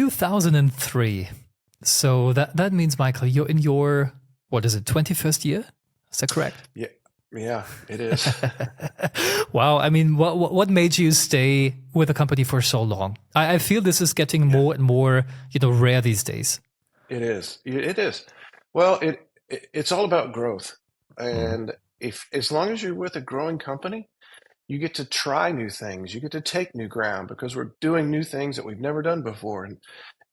2003. So that means, Michael, you're in your, what is it, 21st year? Is that correct? Yeah, it is. Wow. I mean, what made you stay with the company for so long? I feel this is getting more and more, rare these days. It is. It is. Well, it's all about growth. And as long as you're with a growing company, you get to try new things. You get to take new ground because we're doing new things that we've never done before.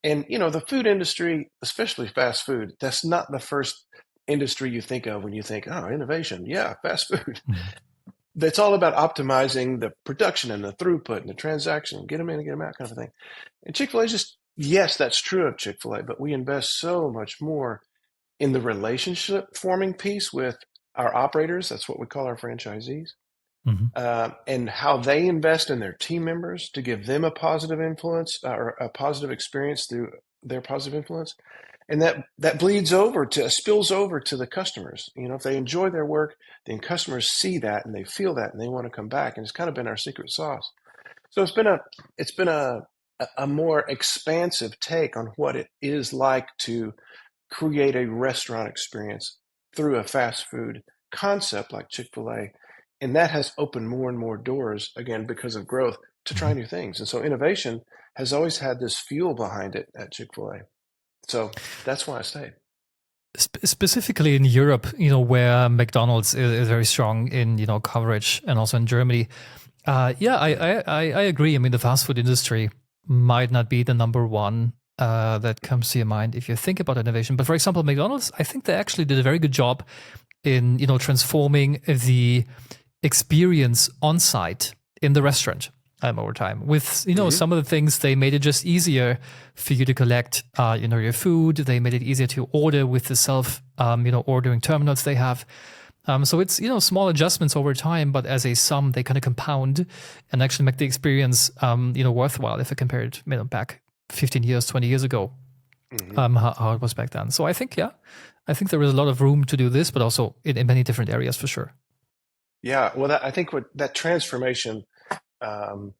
And the food industry, especially fast food, that's not the first industry you think of when you think, oh, innovation. Yeah, fast food. That's all about optimizing the production and the throughput and the transaction, get them in and get them out kind of thing. And Chick-fil-A is just, yes, that's true of Chick-fil-A, but we invest so much more in the relationship forming piece with our operators. That's what we call our franchisees. And how they invest in their team members to give them a positive influence or a positive experience through their positive influence. And that spills over to the customers. If they enjoy their work, then customers see that and they feel that and they want to come back. And it's kind of been our secret sauce. So it's been a more expansive take on what it is like to create a restaurant experience through a fast food concept like Chick-fil-A. And that has opened more and more doors, again, because of growth, to try new things. And so innovation has always had this fuel behind it at Chick-fil-A. So that's why I stayed. Specifically in Europe, where McDonald's is very strong in, coverage, and also in Germany. I agree. I mean, the fast food industry might not be the number one that comes to your mind if you think about innovation. But for example, McDonald's, I think they actually did a very good job in, transforming the experience on site in the restaurant over time. With some of the things, they made it just easier for you to collect your food. They made it easier to order with the self ordering terminals they have. So it's small adjustments over time, but as a sum, they kind of compound and actually make the experience worthwhile if you compare it back 15 years, 20 years ago, how it was back then. So I think there is a lot of room to do this, but also in many different areas for sure. Yeah, well, I think that transformation, the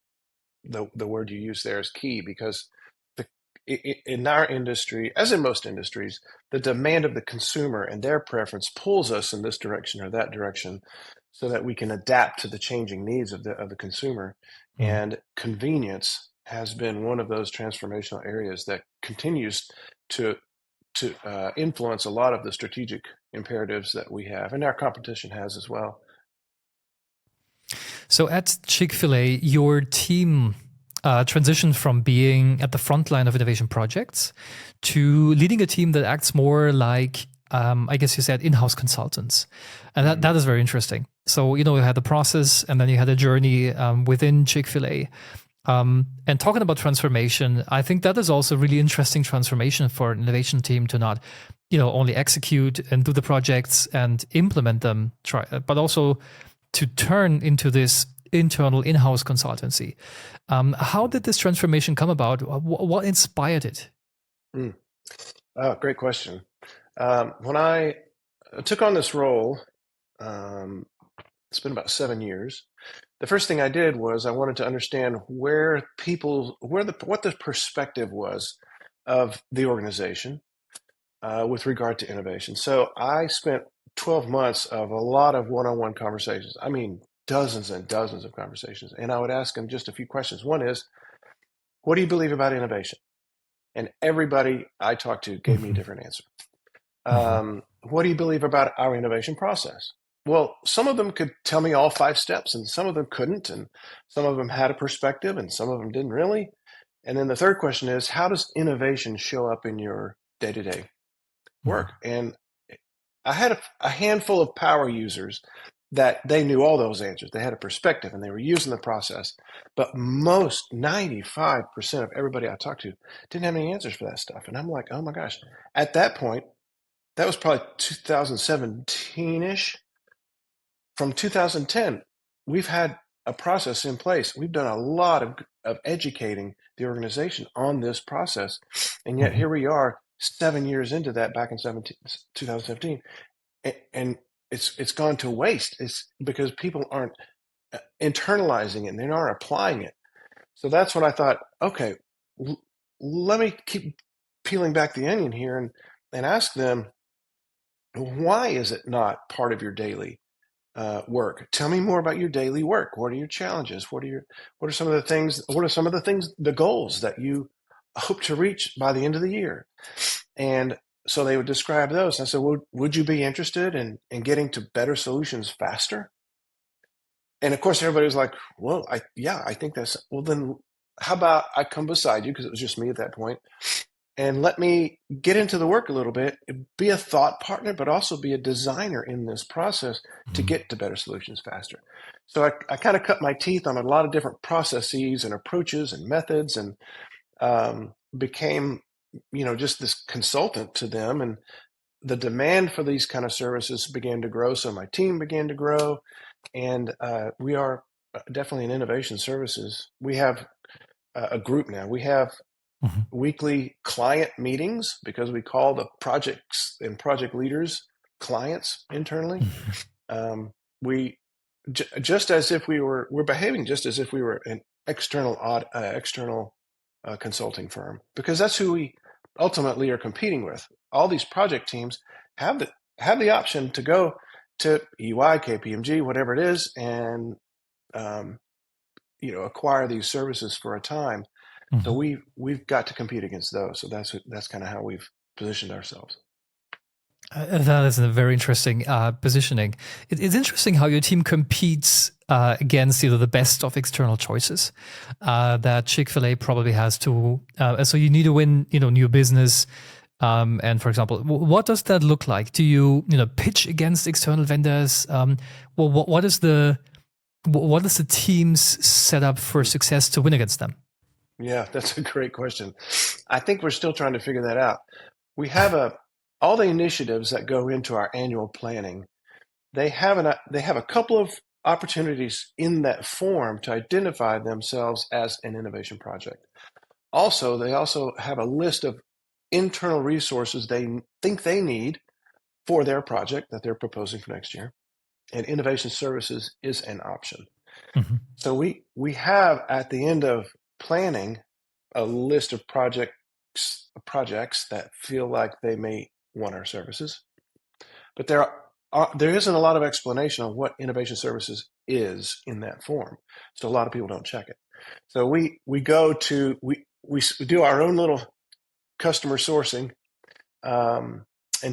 word you use there is key, because in our industry, as in most industries, the demand of the consumer and their preference pulls us in this direction or that direction, so that we can adapt to the changing needs of the consumer. And convenience has been one of those transformational areas that continues to influence a lot of the strategic imperatives that we have, and our competition has as well. So at Chick-fil-A, your team transitioned from being at the front line of innovation projects to leading a team that acts more like, I guess you said, in-house consultants. And that is very interesting. So, you had the process, and then you had a journey within Chick-fil-A. And talking about transformation, I think that is also a really interesting transformation for an innovation team to not, only execute and do the projects and implement them, but also to turn into this internal in-house consultancy. How did this transformation come about? What inspired it? Oh, great question. When I took on this role, it's been about 7 years. The first thing I did was I wanted to understand what the perspective was of the organization with regard to innovation. So I spent 12 months of a lot of one-on-one conversations. I mean, dozens and dozens of conversations. And I would ask them just a few questions. One is, what do you believe about innovation? And everybody I talked to gave me a different answer. What do you believe about our innovation process? Well, some of them could tell me all 5 steps, and some of them couldn't. And some of them had a perspective, and some of them didn't really. And then the third question is, how does innovation show up in your day-to-day work? And I had a handful of power users that they knew all those answers. They had a perspective and they were using the process. But 95% of everybody I talked to didn't have any answers for that stuff. And I'm like, oh my gosh. At that point, that was probably 2017-ish. From 2010, we've had a process in place. We've done a lot of educating the organization on this process. And yet here we are 7 years into that back in 2017. And it's gone to waste. It's because people aren't internalizing it and they aren't applying it. So that's when I thought, okay, let me keep peeling back the onion here and ask them, why is it not part of your daily work? Tell me more about your daily work. What are your challenges? What are some of the things? What are some of the things, the goals that you hope to reach by the end of the year? And so they would describe those. I said, well, would you be interested in getting to better solutions faster? And of course, everybody was like, well, I think that's, well, then how about I come beside you, because it was just me at that point, and let me get into the work a little bit, be a thought partner, but also be a designer in this process to get to better solutions faster. So I kind of cut my teeth on a lot of different processes and approaches and methods, and became, just this consultant to them. And the demand for these kind of services began to grow. So my team began to grow, and we are definitely in innovation services. We have a group now. We have weekly client meetings, because we call the projects and project leaders clients internally. We just as if we're behaving just as if we were an external consulting firm, because that's who we ultimately are competing with. All these project teams have the option to go to EY, KPMG, whatever it is, and acquire these services for a time. So we've got to compete against those. So that's kind of how we've positioned ourselves. That is a very interesting positioning. It's interesting how your team competes against the best of external choices that Chick-fil-A probably has to. So you need to win, new business. And for example, what does that look like? Do you, pitch against external vendors? What is the team's setup for success to win against them? Yeah, that's a great question. I think we're still trying to figure that out. We have all the initiatives that go into our annual planning. They have a couple of opportunities in that form to identify themselves as an innovation project. They also have a list of internal resources they think they need for their project that they're proposing for next year, and innovation services is an option. So we have, at the end of planning, a list of projects that feel like they may want our services, but there isn't a lot of explanation on what innovation services is in that form. So a lot of people don't check it. So we do our own little customer sourcing, and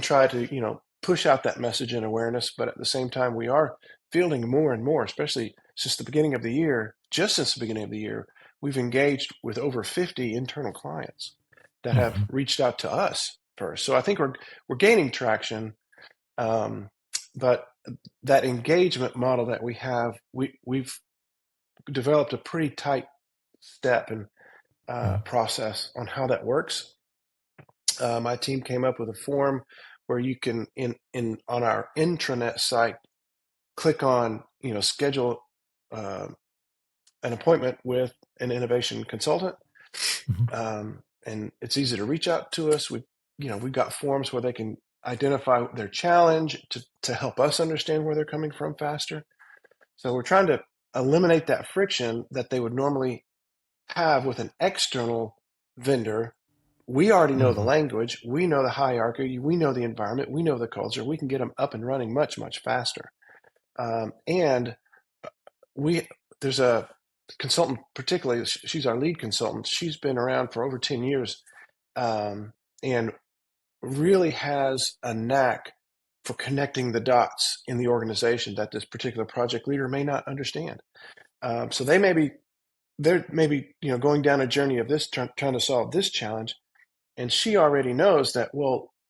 try to push out that message and awareness. But at the same time, we are fielding more and more, especially since the beginning of the year. Just since the beginning of the year, we've engaged with over 50 internal clients that have reached out to us first. So I think we're gaining traction, but that engagement model that we have, we've developed a pretty tight step and process on how that works. My team came up with a form where you can, on our intranet site, click on, schedule an appointment with an innovation consultant, and it's easy to reach out to us. We've got forms where they can identify their challenge to help us understand where they're coming from faster. So we're trying to eliminate that friction that they would normally have with an external vendor. We already know the language, we know the hierarchy, we know the environment, we know the culture. We can get them up and running much, much faster. And there's a consultant, particularly, she's our lead consultant. She's been around for over 10 years, and really has a knack for connecting the dots in the organization that this particular project leader may not understand. So they're maybe going down a journey of this, trying to solve this challenge. And she already knows that,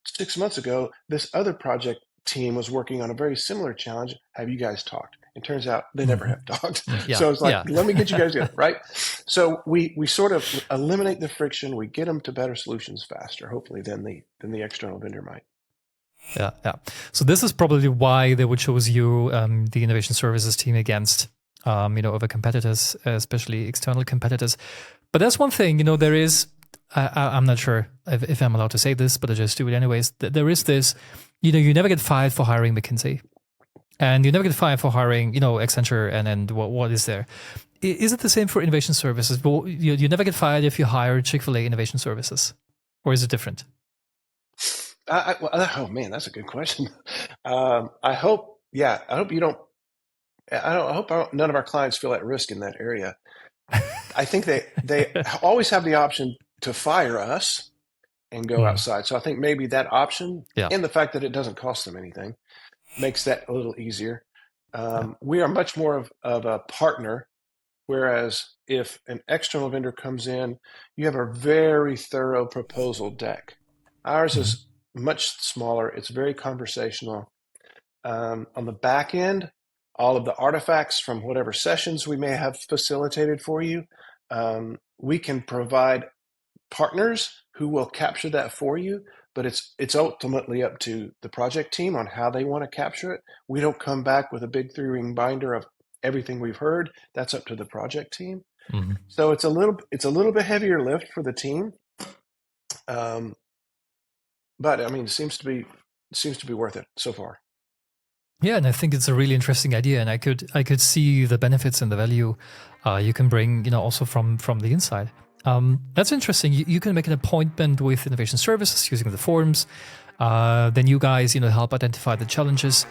6 months ago, this other project team was working on a very similar challenge. Have you guys talked? It turns out they never have talked. Yeah, so it's like, let me get you guys together, right? So we sort of eliminate the friction. We get them to better solutions faster, hopefully, than the external vendor might. Yeah. So this is probably why they would choose you, the innovation services team, against over competitors, especially external competitors. But that's one thing. There is. I'm not sure if I'm allowed to say this, but I just do it anyways. There is this, you never get fired for hiring McKinsey. and you never get fired for hiring, Accenture and what is there. Is it the same for innovation services? Well, you never get fired if you hire Chick-fil-a innovation services, or is it different? Oh man, that's a good question. I hope you don't. I hope none of our clients feel at risk in that area. I think they always have the option to fire us and go outside. So I think maybe that option, and the fact that it doesn't cost them anything, makes that a little easier. We are much more of a partner, whereas if an external vendor comes in, you have a very thorough proposal deck. Ours is much smaller. It's very conversational. On the back end, all of the artifacts from whatever sessions we may have facilitated for you, we can provide partners who will capture that for you, but it's ultimately up to the project team on how they want to capture it. We don't come back with a big 3-ring binder of everything we've heard. That's up to the project team. So it's a little bit heavier lift for the team, but I mean, it seems to be worth it so far. Yeah, and I think it's a really interesting idea, and I could see the benefits and the value you can bring, also from the inside. That's interesting. You can make an appointment with innovation services using the forms. Then you guys, help identify the challenges.